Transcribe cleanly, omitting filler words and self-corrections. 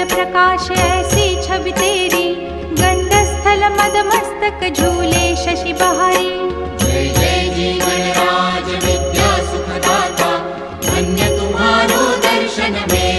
प्रकाश ऐसी छवि तेरी, गंडस्थल मद मस्तक झूले शशि बहारी। जय जय जीवन राज विद्या सुखदाता, धन्य तुम्हारो दर्शन में